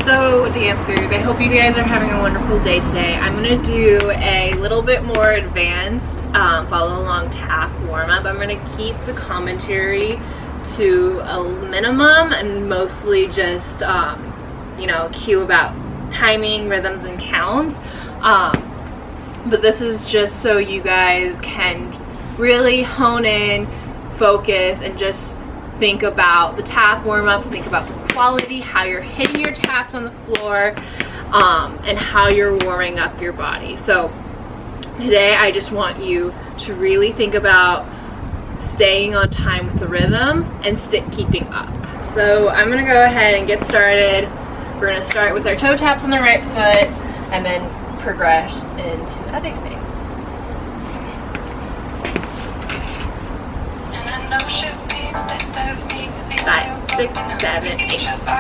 So dancers, I hope you guys are having a wonderful day today. I'm gonna do a little bit more advanced follow along tap warm up. I'm gonna keep the commentary to a minimum and mostly just you know, cue about timing, rhythms, and counts. But this is just so you guys can really hone in, focus, and just think about the tap warm-ups, think about the quality, how you're hitting your taps on the floor, and how you're warming up your body. So today I just want you to really think about staying on time with the rhythm and keeping up. So I'm gonna go ahead and get started. We're gonna start with our toe taps on the right foot and then progress into other things. 5, 6, 7, 8. 1.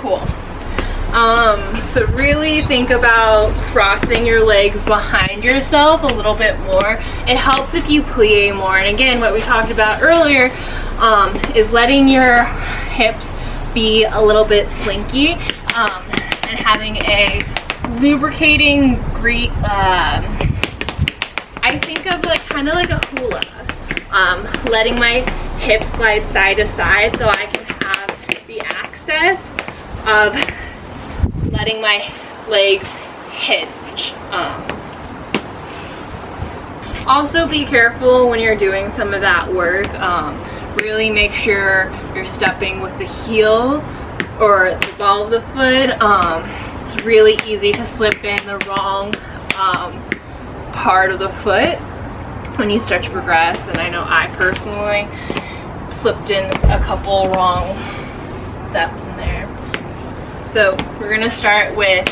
Cool. So really think about crossing your legs behind yourself a little bit more. It helps if you plie more. And again, what we talked about earlier is letting your hips be a little bit slinky and having a lubricating great, I think of like kind of like a hula, letting my hips glide side to side so I can have the access of letting my legs hinge. Also be careful when you're doing some of that work. Really make sure you're stepping with the heel or the ball of the foot. It's really easy to slip in the wrong part of the foot when you start to progress, and I know I personally slipped in a couple wrong steps in there. So we're gonna start with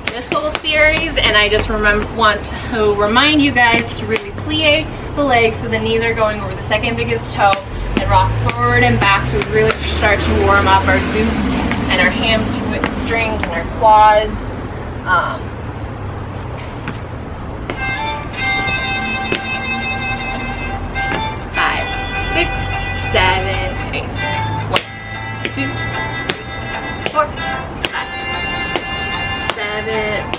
this whole series, and I just want to remind you guys to really plie the legs so the knees are going over the second biggest toe, and rock forward and back so we really start to warm up our glutes and our hamstrings hamstrings and your quads. 5, 6, 7, 8. 1, 2, 3, 4, 5, 6, 7.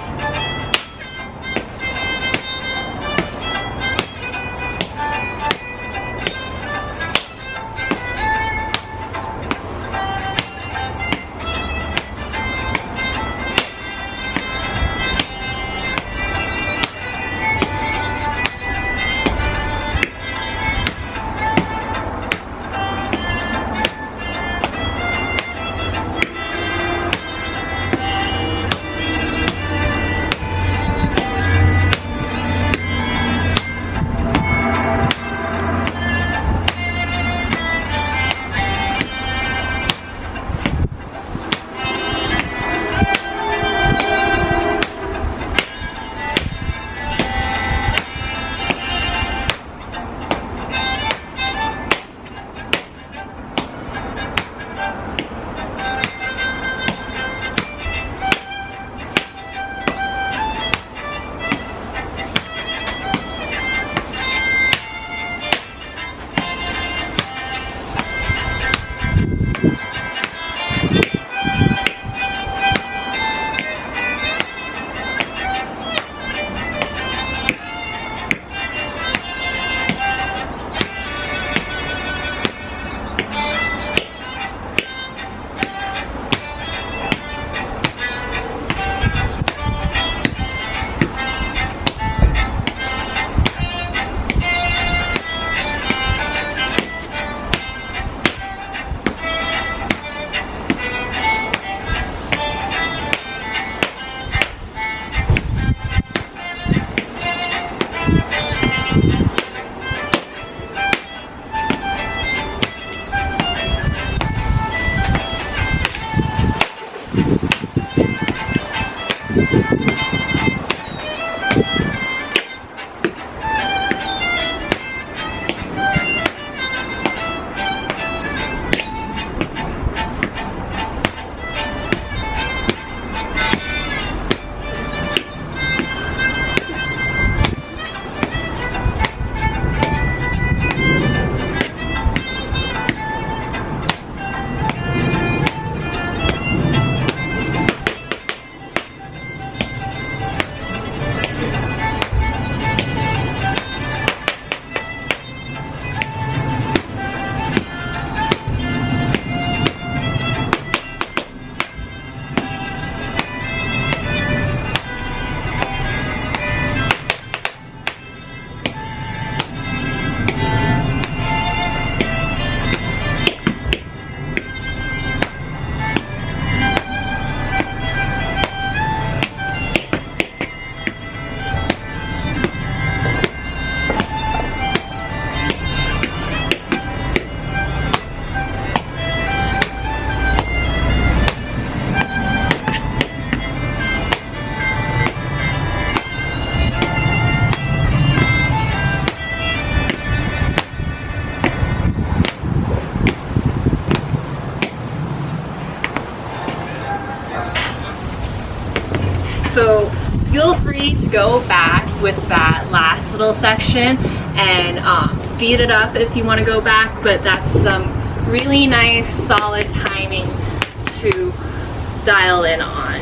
So feel free to go back with that last little section and speed it up if you want to go back, but that's some really nice solid timing to dial in on.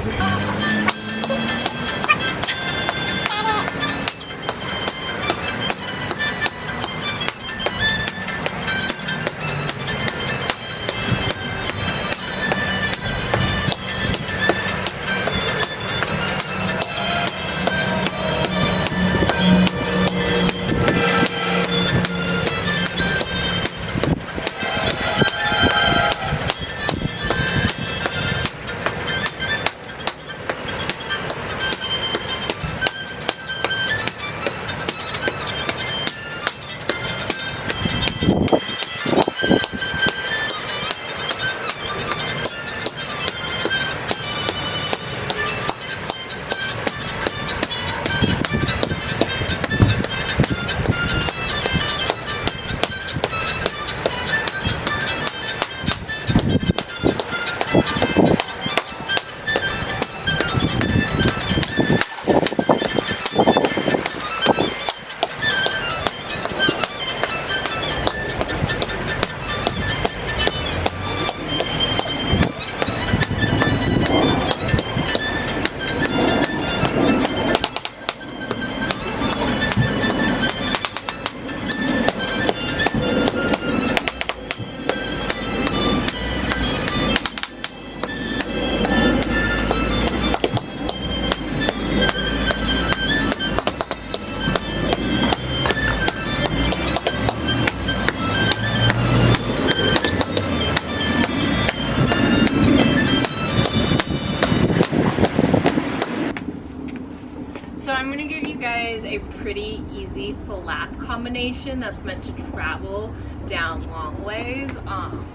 guys a pretty easy flap combination that's meant to travel down long ways. 1,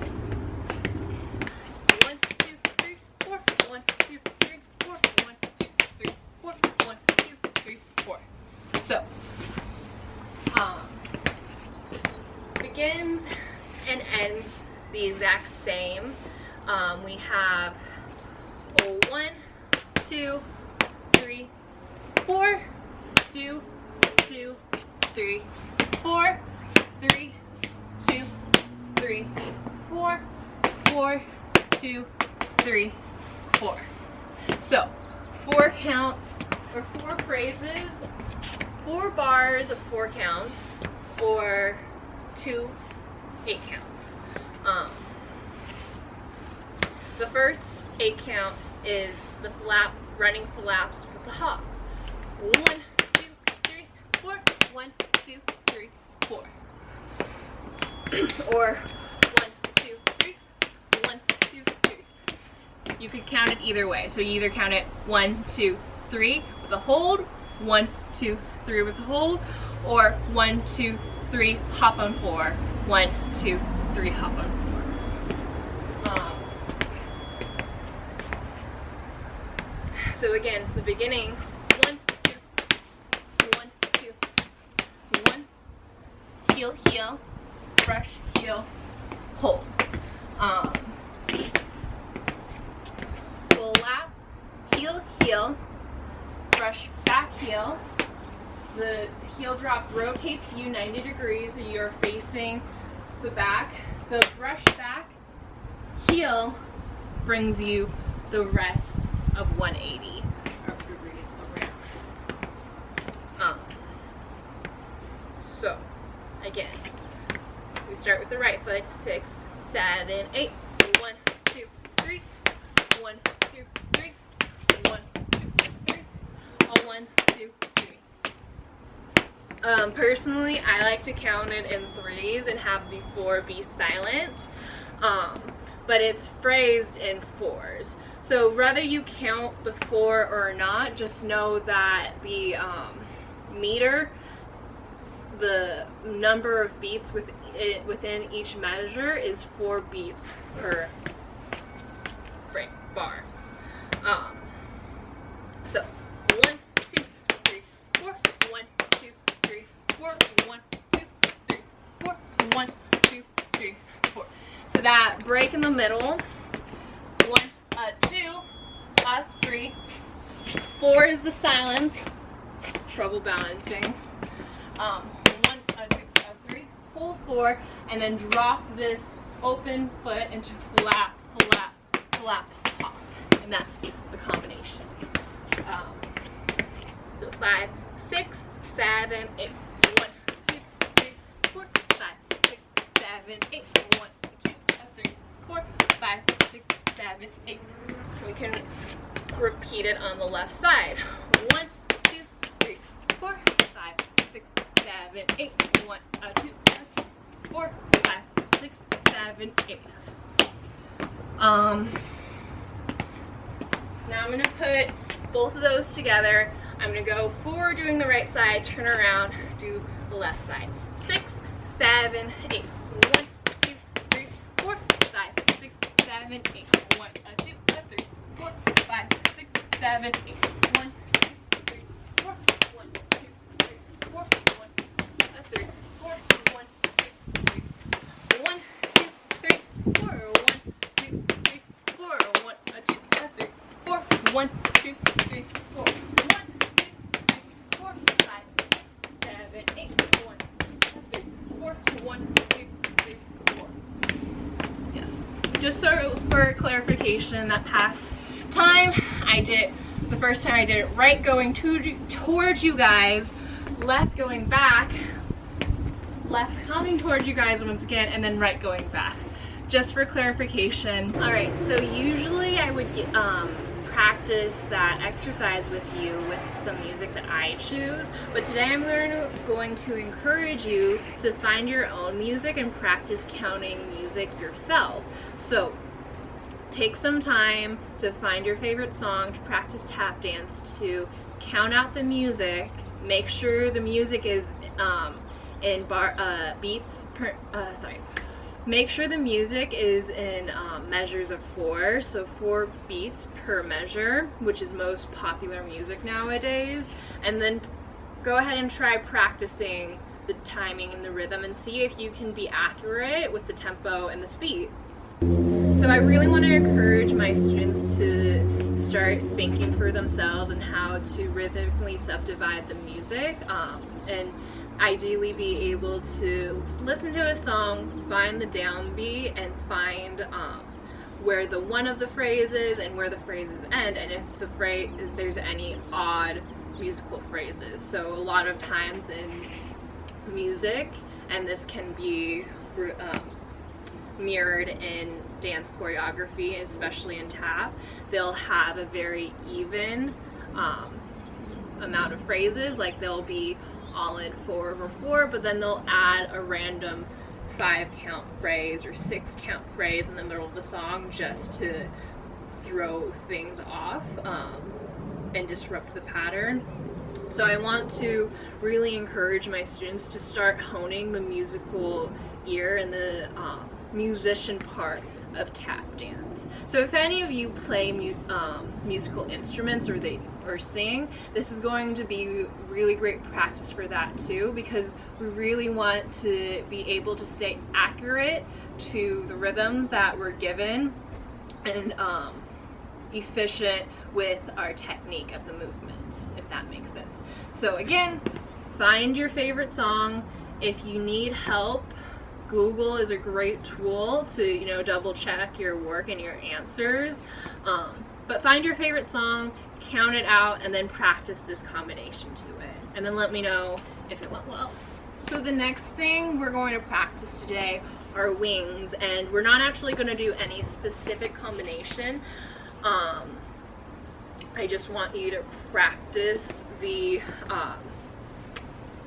2, 3, 4. 1, 2, 3, 4. 1, 2, 3, 4. 1, 2, 3, 4. So, begins and ends the exact same. We have 1, 2, 3, 4, 2, 2, 3, 4, 3, 2, 3, 4, 4, 2, 3, 4. So 4 counts or 4 phrases, 4 bars of 4 counts, or 2 8 counts. The first 8 count is the flap, running flaps with the hops. 1, 2, 3, 4. 1, 2, 3, 4. Or 1, 2, 3. 1, 2, 3. You could count it either way. So you either count it 1, 2, 3 with a hold, 1, 2, 3 with a hold, or 1, 2, 3 hop on 4. 1, 2, 3 hop on 4. So again, the beginning, 1, 2, 1, 2, 1, heel, heel, brush, heel, hold. Flap, heel, heel, brush, back heel. The heel drop rotates you 90 degrees, so you're facing the back. The brush back heel brings you the rest of 180 around. So again, we start with the right foot. 6, 7, 8. 1, 2, 3. 1, 2, 3. 1, 2, 3. 1, 2, 3. Personally, I like to count it in 3s and have the 4 be silent, but it's phrased in 4s. So whether you count the 4 or not, just know that the meter, the number of beats within each measure is 4 beats per bar. So 1, 2, 3, 4. 1, 2, 3, 4. 1, 2, 3, 4. 1, 2, 3, 4. So that break in the middle. 1, 2, 3, 4 is the silence, trouble balancing. 1, 2, 3, hold 4, and then drop this open foot into flap, flap, flap, hop, and that's the combination. So 5, 6, 7, 8. 1, 2, 3, 4, 5, 6, 7, 8. 1, 2, 3, 4, 5, 6, 7, 8. We can repeat it on the left side. 1, 2, 3, 4, 5, 6, 7, 8. 1, 2, 3, 4, 5, 6, 7, 8. Now I'm going to put both of those together. I'm going to go forward doing the right side, turn around, do the left side. 6, 7, 8. 1, 2, 3, 4, 5, 6, 7, 8. 1, 2, 3, 4, 5, 6, 7, 8. 1, 2, 3, 4. 1, 2, 3, 4. 1, 2, 3, 4. 1, 2, 3. 1, 2, 3, 4. 1, 2, 3, 4. 1, 2, 3, 4. 1, 2, 3, 4. 1, 2, 3, 4, 5, 6, 7, 8. 1, 2, 3, 4. 1, 2, 3, 4. Yes. Just so for clarification, that past time the first time I did it right going towards you guys, left going back, left coming towards you guys once again, and then right going back. Just for clarification. Alright, so usually I would practice that exercise with you with some music that I choose, but today I'm going to encourage you to find your own music and practice counting music yourself. So take some time to find your favorite song, to practice tap dance, to count out the music, Make sure the music is in Make sure the music is in measures of 4, so 4 beats per measure, which is most popular music nowadays. And then go ahead and try practicing the timing and the rhythm and see if you can be accurate with the tempo and the speed. So I really want to encourage my students to start thinking for themselves and how to rhythmically subdivide the music, and ideally be able to listen to a song, find the downbeat, and find where the one of the phrases and where the phrases end, and if there's any odd musical phrases. So a lot of times in music, and this can be mirrored in dance choreography, especially in tap, they'll have a very even amount of phrases. Like they'll be all in 4/4, but then they'll add a random 5-count phrase or 6-count phrase in the middle of the song just to throw things off and disrupt the pattern. So I want to really encourage my students to start honing the musical ear and the musician part of tap dance. So if any of you play musical instruments or sing, this is going to be really great practice for that too, because we really want to be able to stay accurate to the rhythms that we're given and efficient with our technique of the movement, if that makes sense. So again, find your favorite song. If you need help, Google is a great tool to, double check your work and your answers. But find your favorite song, count it out, and then practice this combination to it. And then let me know if it went well. So the next thing we're going to practice today are wings, and we're not actually going to do any specific combination. I just want you to practice the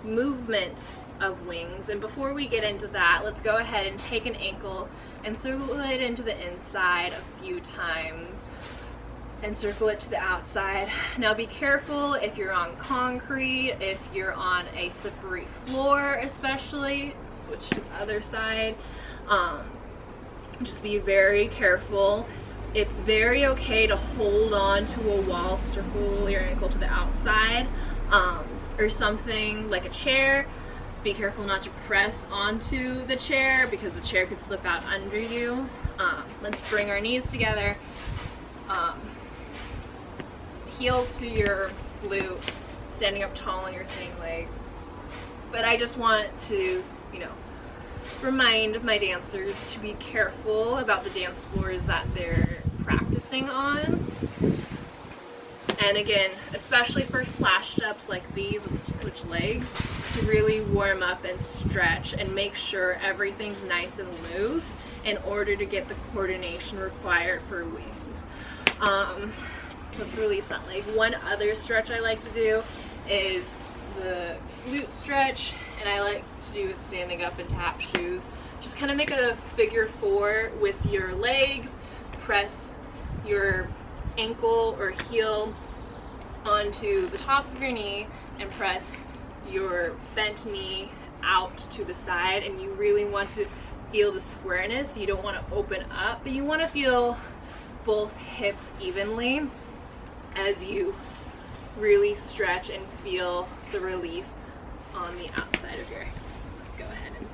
movement of wings. And before we get into that, let's go ahead and take an ankle and circle it into the inside a few times and circle it to the outside. Now be careful if you're on concrete, if you're on a slippery floor especially, switch to the other side. Just be very careful. It's very okay to hold on to a wall, circle your ankle to the outside, or something like a chair. Be careful not to press onto the chair because the chair could slip out under you. Let's bring our knees together. Heel to your glute, standing up tall on your sitting leg. But I just want to, remind my dancers to be careful about the dance floors that they're practicing on. And again, especially for flash steps like these and switch legs, to really warm up and stretch and make sure everything's nice and loose in order to get the coordination required for wings. Let's release that leg. One other stretch I like to do is the glute stretch, and I like to do it standing up in tap shoes. Just kind of make a figure 4 with your legs, press your ankle or heel onto the top of your knee and press your bent knee out to the side, and you really want to feel the squareness. You don't want to open up, but you want to feel both hips evenly as you really stretch and feel the release on the outside of your hips. Let's go ahead and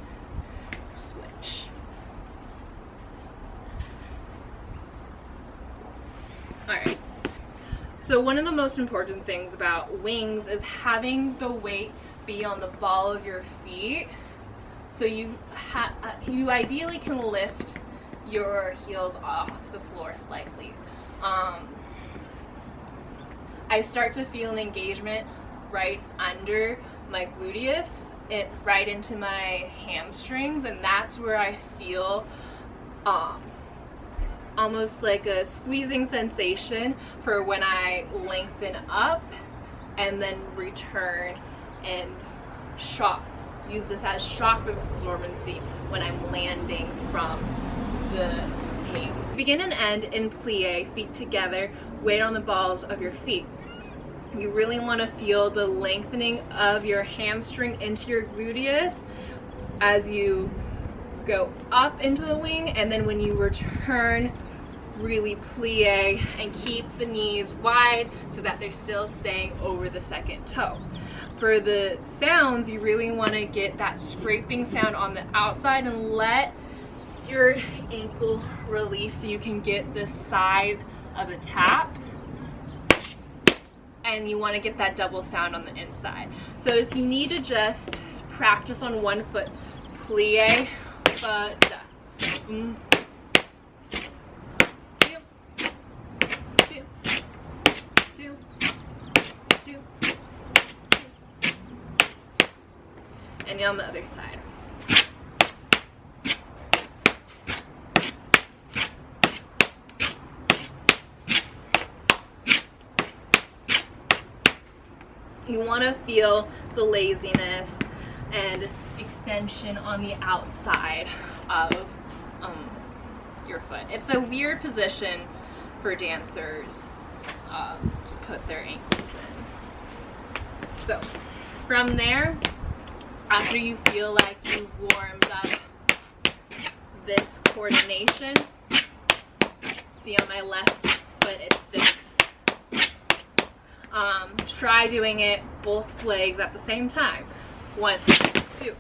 switch. Alright, so one of the most important things about wings is having the weight be on the ball of your feet. So you ideally can lift your heels off the floor slightly. I start to feel an engagement right under my gluteus, right into my hamstrings, and that's where I feel almost like a squeezing sensation for when I lengthen up and then return and use this as shock absorbency when I'm landing from the knee. Begin and end in plie, feet together, weight on the balls of your feet. You really want to feel the lengthening of your hamstring into your gluteus as you go up into the wing, and then when you return, really plie and keep the knees wide so that they're still staying over the second toe. For the sounds, you really want to get that scraping sound on the outside and let your ankle release so you can get the side of the tap, and you want to get that double sound on the inside. So if you need to just practice on one foot, plie, ba, da. And on the other side. You want to feel the laziness and extension on the outside of your foot. It's a weird position for dancers to put their ankles in. So from there, after you feel like you've warmed up this coordination, see on my left foot it sticks. Try doing it both legs at the same time. 1, 2.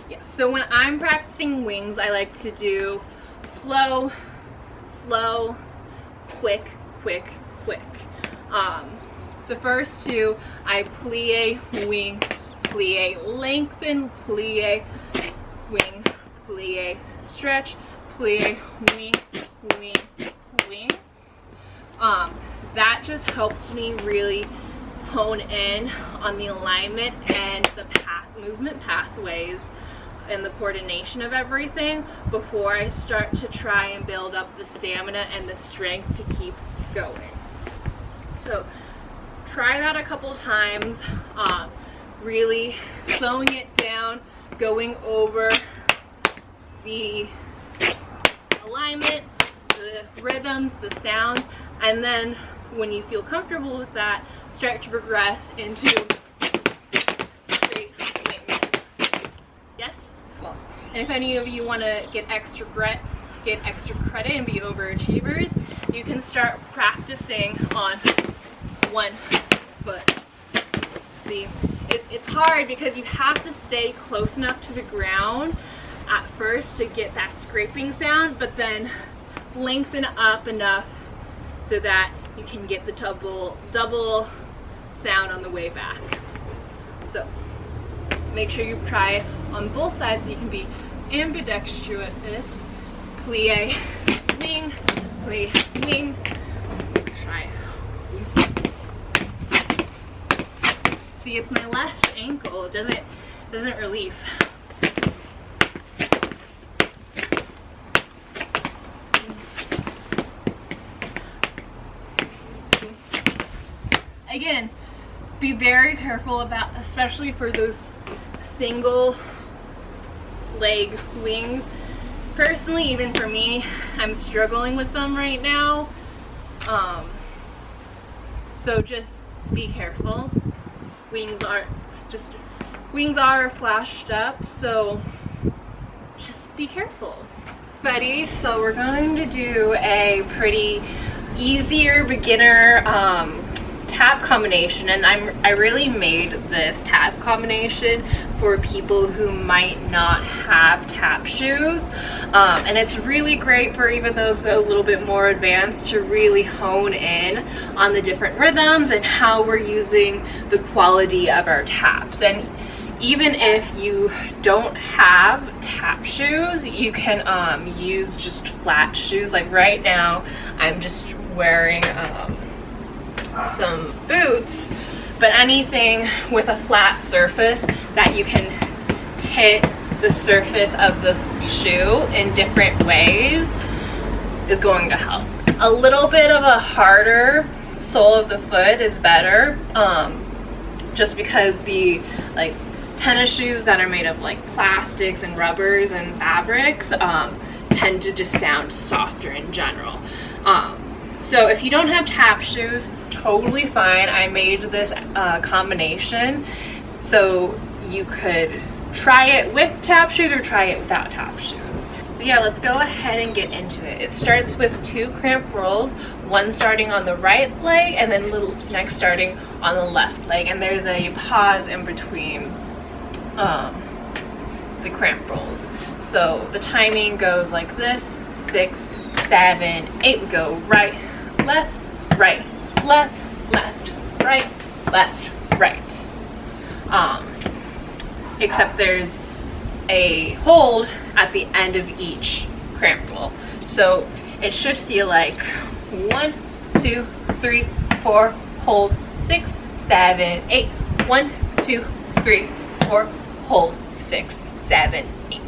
Yeah, so when I'm practicing wings, I like to do slow, slow, quick, quick, quick. The first two, I plie, wing, plie, lengthen, plie, wing, plie, stretch, plie, wing, wing, wing. That just helps me really hone in on the alignment and the movement pathways and the coordination of everything before I start to try and build up the stamina and the strength to keep going. So try that a couple times, really slowing it down, going over the alignment, the rhythms, the sounds, and then when you feel comfortable with that, start to progress into straight wings. Yes? Well, and if any of you want to get extra credit and be overachievers, you can start practicing on one foot. See, it's hard because you have to stay close enough to the ground at first to get that scraping sound, but then lengthen up enough so that you can get the double sound on the way back. So make sure you try it on both sides so you can be ambidextrous. Plie, wing, plie, wing. Try it. See, it's my left ankle. It doesn't release. Again, be very careful about, especially for those single leg wings. Personally, even for me, I'm struggling with them right now. So just be careful. Wings are flashed up, so just be careful. Ready? So we're going to do a pretty easier beginner tap combination, and I really made this tap combination for people who might not have tap shoes, and it's really great for even those a little bit more advanced to really hone in on the different rhythms and how we're using the quality of our taps. And even if you don't have tap shoes, you can use just flat shoes. Like right now I'm just wearing some boots, but anything with a flat surface that you can hit the surface of the shoe in different ways is going to help. A little bit of a harder sole of the foot is better, just because the tennis shoes that are made of plastics and rubbers and fabrics tend to just sound softer in general. So if you don't have tap shoes, totally fine. I made this combination so you could try it with tap shoes or try it without tap shoes. So yeah, let's go ahead and get into it. It starts with 2 cramp rolls, one starting on the right leg and then little next starting on the left leg, and there's a pause in between the cramp rolls. So the timing goes like this: 6, 7, 8. We go right, left, right, left, left, right, left, right. Except there's a hold at the end of each cramp roll. So it should feel like 1, 2, 3, 4, hold, 6, 7, 8. 1, 2, 3, 4, hold, 6, 7, 8.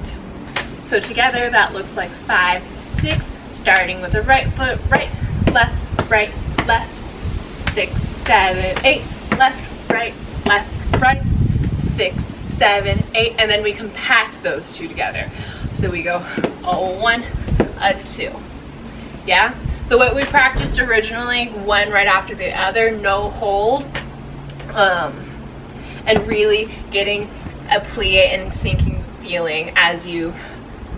So together that looks like 5, 6, starting with the right foot, right, left, 6, 7, 8, left, right, 6, 7, 8, and then we compact those 2 together. So we go a 1, a 2. Yeah? So what we practiced originally, one right after the other, no hold, and really getting a plie and sinking feeling as you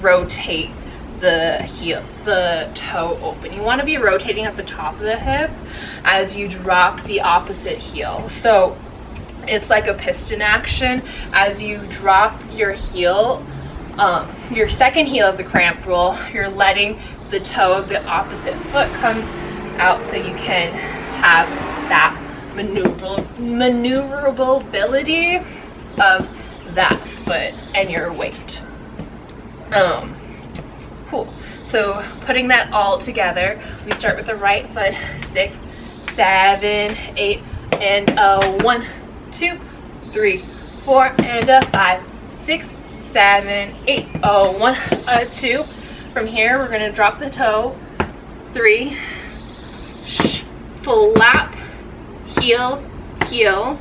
rotate the heel, the toe open. You want to be rotating at the top of the hip as you drop the opposite heel. So it's like a piston action. As you drop your heel, your second heel of the cramp roll, you're letting the toe of the opposite foot come out so you can have that maneuverability of that foot and your weight. Cool. So putting that all together, we start with the right foot, 6, 7, 8, and a 1, 2, 3, 4, and a 5, 6, 7, 8, a 1, a 2. From here, we're going to drop the toe, 3, flap, heel, heel,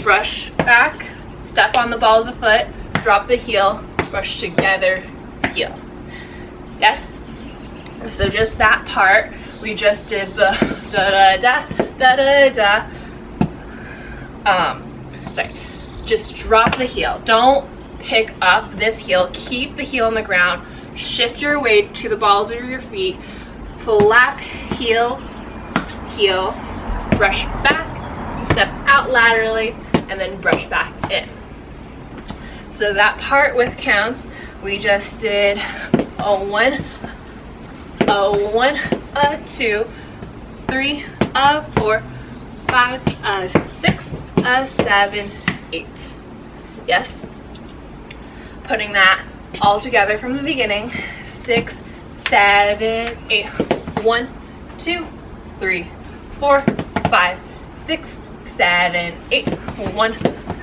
brush back, step on the ball of the foot, drop the heel, brush together, heel. Yes? So just that part, we just did the da-da-da, da-da-da. Sorry, just drop the heel. Don't pick up this heel. Keep the heel on the ground. Shift your weight to the balls of your feet. Flap, heel, heel, brush back to step out laterally, and then brush back in. So that part with counts, we just did a 1, a 2, 3, a 4, 5, a 6, a 7, 8. Yes? Putting that all together from the beginning. 6, 7, 8. 1, 2, 3, 4, 5, 6, 7, 8. 1,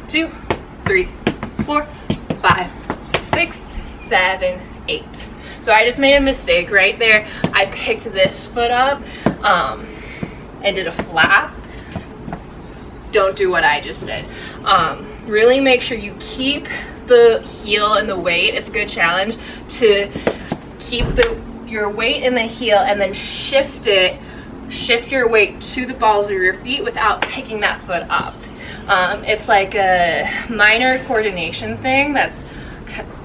2, 3, 4, 5, 6, 7, 8. So I just made a mistake right there. I picked this foot up and did a flap. Don't do what I just did. Really make sure you keep the heel and the weight. It's a good challenge to keep your weight in the heel and then shift your weight to the balls of your feet without picking that foot up. It's like a minor coordination thing that's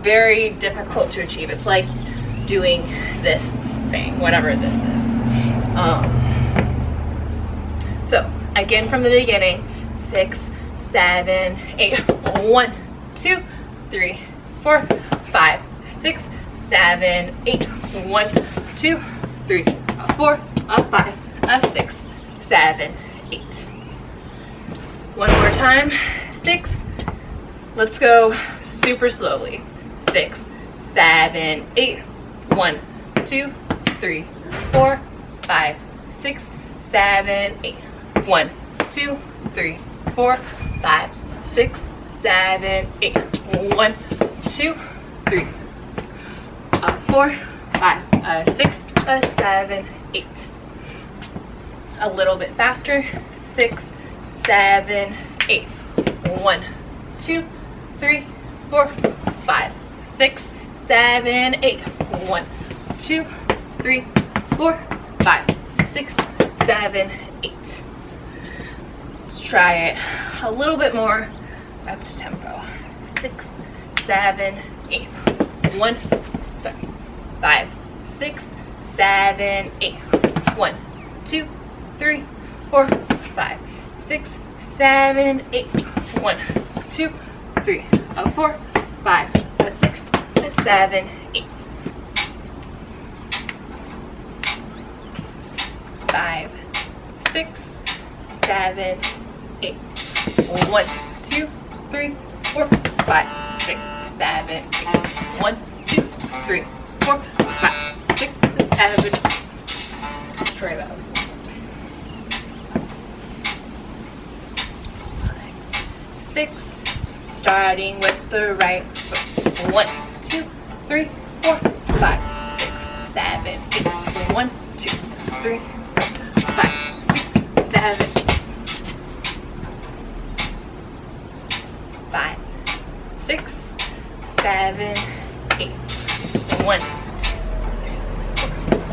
very difficult to achieve. It's like doing this thing, whatever this is. So again from the beginning, 6, 7, 8. 1, 2, 3, 4, 5, 6, 7, 8. 1, 2, 3, 4, 5, 6, 7, 8. One more time. 6. Let's go super slowly. 6, 7, 8. 1, 2, 3, 4, 5, 6, 7, 8. 1, 2, 3, 4, 5, 6, 7, 8. 1, 2, 3, 4, 5, 6, 7, 8. A little bit faster. 6, 7, 8. 1, 2, 3, 4, 5, 6, 7, 8. 1, 2, 3, 4, 5, 6, 7, 8. Let's try it a little bit more up to tempo. 6, 7, 8. 1, 5, 6, 7, 8. 1, 2, 3, 4, 5, 6, 7, 8. 1, 2, 3, 4, 5, 6, 7, 8. 5, 6, 7, 8. 1, 2, 3, 4, 5, 6, 7, 8. 1, 2, 3, 4, 5, 6, 7. Let's try that. 6, starting with the right foot. 1, 2, 3, 4, 5, 6, 7, 8. 1, 2, 3, 4, 5, 6, 7, 5, 6, 7, 8. 1, 2, 3, 4,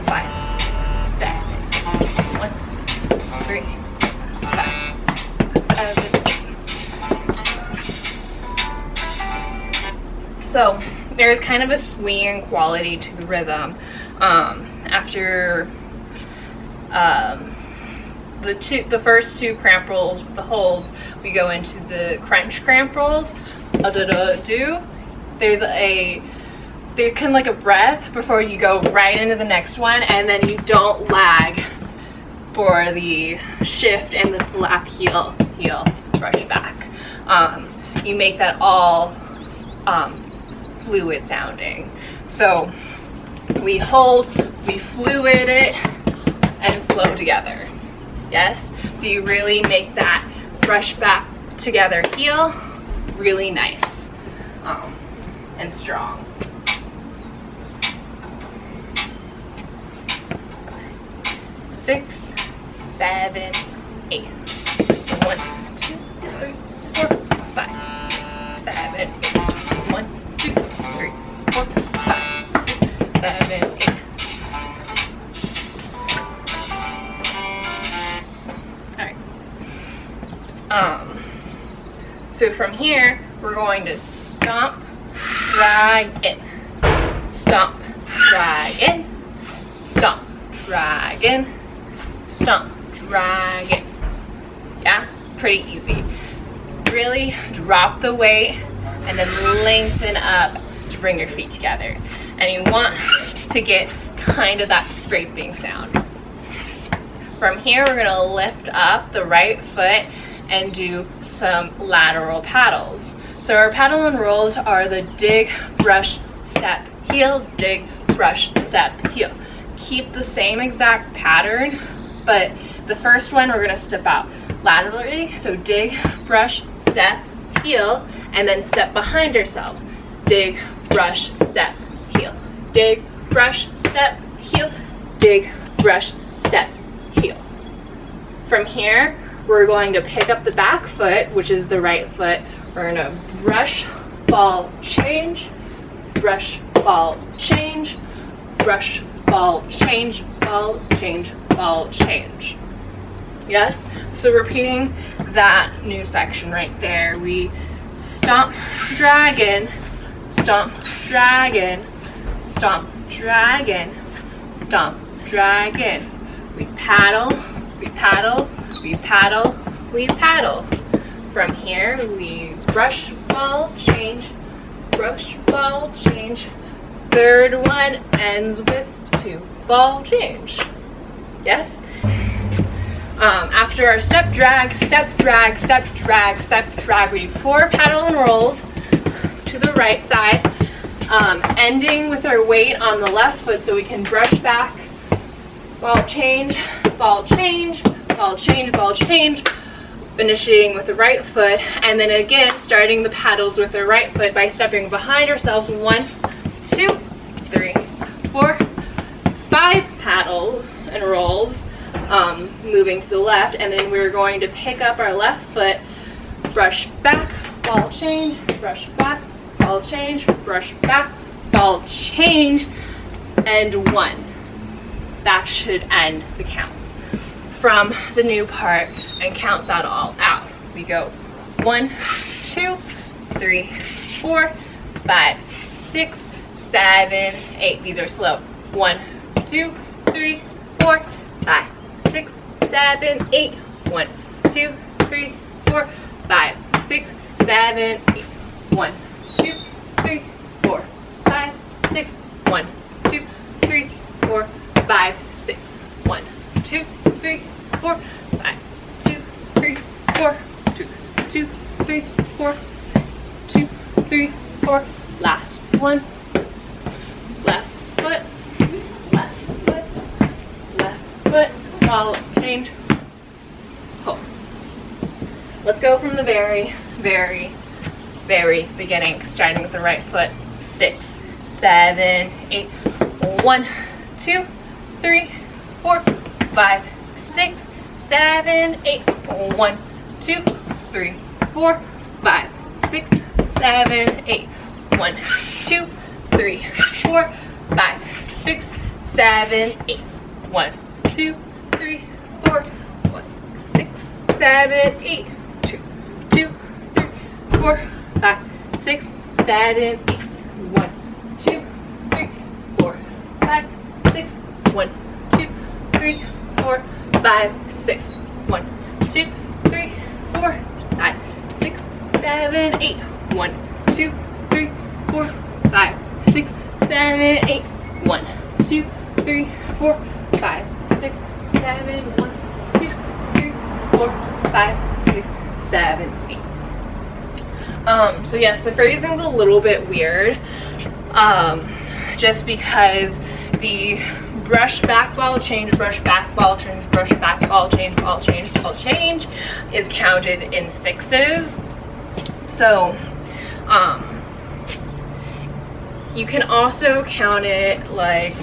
5, 7, 8. 1, 2, 3, 5, 7, 8. So there's kind of a swinging quality to the rhythm. After the first two cramp rolls with the holds, we go into the crunch cramp rolls. There's kind of like a breath before you go right into the next one, and then you don't lag for the shift and the flap heel brush back. You make that all fluid sounding. So we hold, we fluid it, and flow together. Yes? So you really make that brush back together heel really nice and strong. 6, 7, 8. 1, 2, 3, 4, 5, 6, 7, 8. 1, 2, 3, 4, 5, 6, 7, 8. Alright. So from here, we're going to stomp, drag in. Stomp, drag in. Stomp, drag in. Stomp, drag in. Yeah, pretty easy. Really drop the weight and then lengthen up to bring your feet together. And you want to get kind of that scraping sound. From here, we're gonna lift up the right foot and do some lateral paddles. So our paddle and rolls are the dig, brush, step, heel, dig, brush, step, heel. Keep the same exact pattern, but the first one we're gonna step out laterally. So dig, brush, step, heel, and then step behind ourselves. Dig, brush, step, heel. Dig, brush, step, heel. Dig, brush, step, heel. From here, we're going to pick up the back foot, which is the right foot. We're gonna brush, ball, change, brush, ball, change, brush, ball, change, ball, change, ball, change. Yes? So repeating that new section right there. We stomp, drag in, stomp, drag in, stomp, drag in, stomp, drag in. We paddle, we paddle, we paddle, we paddle. From here, we brush, ball, change, brush, ball, change. Third one ends with 2 ball, change. Yes? After our step, drag, step, drag, step, drag, step, drag, we do 4 paddle and rolls to the right side, ending with our weight on the left foot so we can brush back, ball, change, ball, change, ball, change, ball, change, finishing with the right foot, and then again starting the paddles with the right foot by stepping behind ourselves. 1, 2, 3, 4, 5 paddle and rolls, moving to the left, and then we're going to pick up our left foot, brush back, ball, change, brush back, ball, change, brush back, ball, change, and 1. That should end the count from the new part, and count that all out. We go 1, 2, 3, 4, 5, 6, 7, 8. These are slow. 1, 2, 3, 4, 5, 6, 7, 8. 1, 2, 3, 4, 5, 6, 7, 8. 1, 2, 3, 4, 5, 6. 1, 2, 3, 4, 5, 6. 1, 2, 3, 4, 5, 2, 3, 4, 2, 3, 4, 2, 3, 4. Last one. Left foot, left foot, left foot. Follow, change, pull. Let's go from the very beginning, starting with the right foot. 6, 7, 8. 1, 2, 3, 4, 5, 6, 7, 8. 1, 2, 3, 4, 5, 6, 7, 8. 1, 2, 3, 4, 5, 6, 7, 8. 1, 2, 3, 4, 6, 7, 8. 2, 2, 3, 4, 5, 6, 7, 8. 1, 2, 3, 4, 5, 6. 1, 2, 3, 4, 5, 6. 1, 2, 3, 4, 5, 6, 7, 8. 1, 2, 3, 4, 5, 6, 7, 8. 1, 2, 3, 4, 5, 6, 7. 1, 2, 3, 4, 5, 6, 7, 8. So yes, the phrasing's a little bit weird, just because the brush back ball change, brush back ball change, brush back ball change, ball change, ball change is counted in 6s. So you can also count it like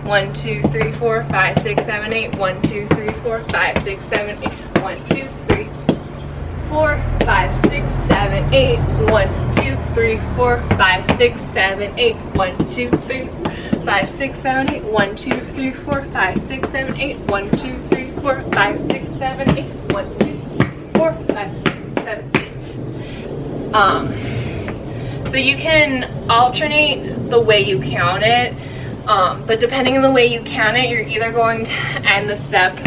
1, 2, 3, 4, 5, 6, 7, 8. 1, 2, 3, 4, 5, 6, 7, 8. 1, 2, 3, 4, 5, 6, 7, 8. 1, 2, 3, 4, 5, 6, 7, 8. 1, 2, 3, 5, 6, 7, 8. 1, 2, 3, 4, 5, 6, 7, 8. 1, 2, 3, 4, 5, 6, 7, 8. 1, 2, 4, 5, 6, 7, 8. So you can alternate the way you count it, but depending on the way you count it, you're either going to end the step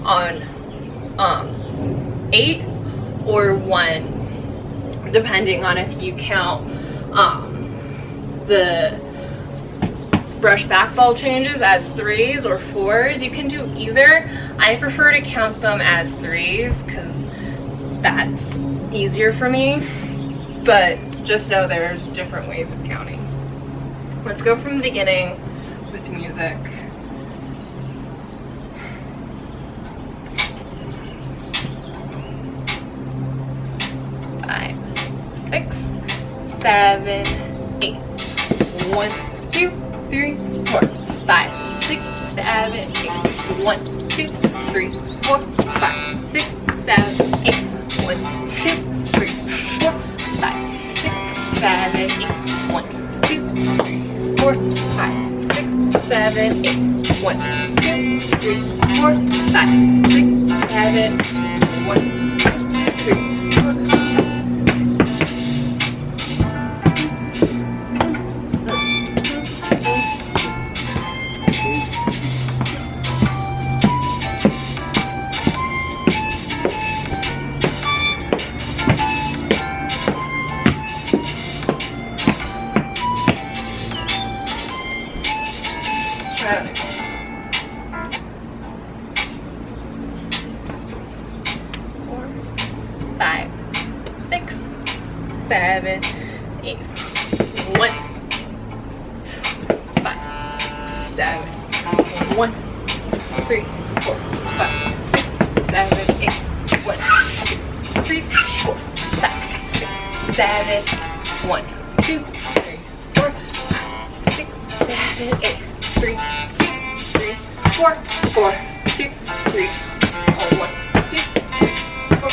on 8 or 1, depending on if you count the brush back ball changes as 3s or 4s. You can do either. I prefer to count them as 3s because that's easier for me, but just know there's different ways of counting. Let's go from the beginning with music. Five, 6, 7, 8. 1, 2, 3, 4, 5, 6, 7, 8. 1, 2, 3, 4, 5, 6, 7, 8. 1, 2, 3, 4, 5, 6, 7, 8. 1, 2, 3, 4, 5, 6, 7, 8. 1, 2, 3, 4, 5, 6, 7, 1, 2, 3, 4.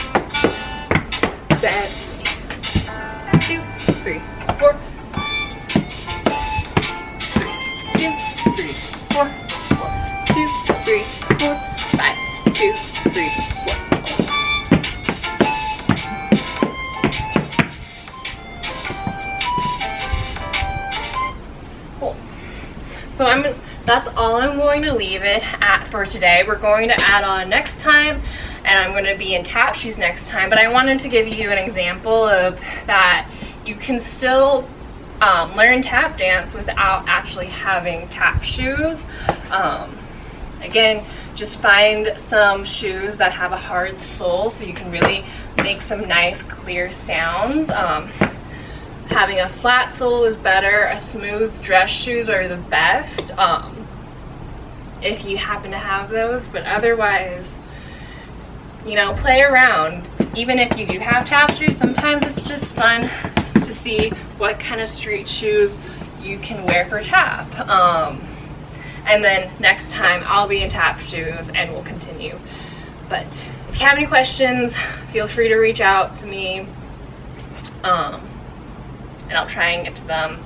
3, 4, 4, 2, 3, 4, 5, 2, 3, 4. Cool. So that's all I'm going to leave it at for today. We're going to add on next time, and I'm going to be in tap shoes next time, but I wanted to give you an example of that you can still learn tap dance without actually having tap shoes. Again, just find some shoes that have a hard sole so you can really make some nice clear sounds. Having a flat sole is better. A smooth dress shoes are the best if you happen to have those, but otherwise, you know, play around. Even if you do have tap shoes, sometimes it's just fun to see what kind of street shoes you can wear for tap. And then next time I'll be in tap shoes and we'll continue. But if you have any questions, feel free to reach out to me, and I'll try and get to them.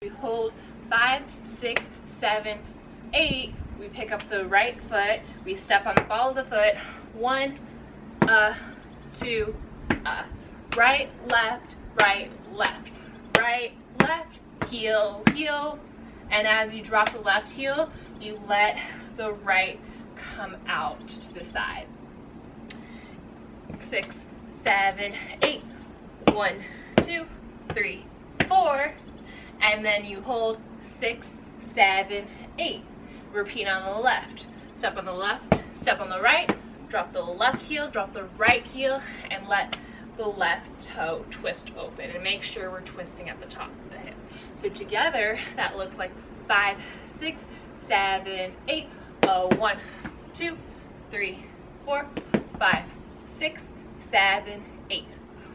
We hold 5, 6, 7, 8. We pick up the right foot. We step on the ball of the foot. 1, 2, right, left, right, left, right, left, heel, heel. And as you drop the left heel, you let the right come out to the side. 6, 7, 8. 1, 2, 3, 4. And then you hold 6, 7, 8. Repeat on the left. Step on the left, step on the right, drop the left heel, drop the right heel, and let the left toe twist open. And make sure we're twisting at the top of the hip. So together, that looks like 5, 6, 7, 8. 1, 2, 3, 4, 5, 6, 7, 8.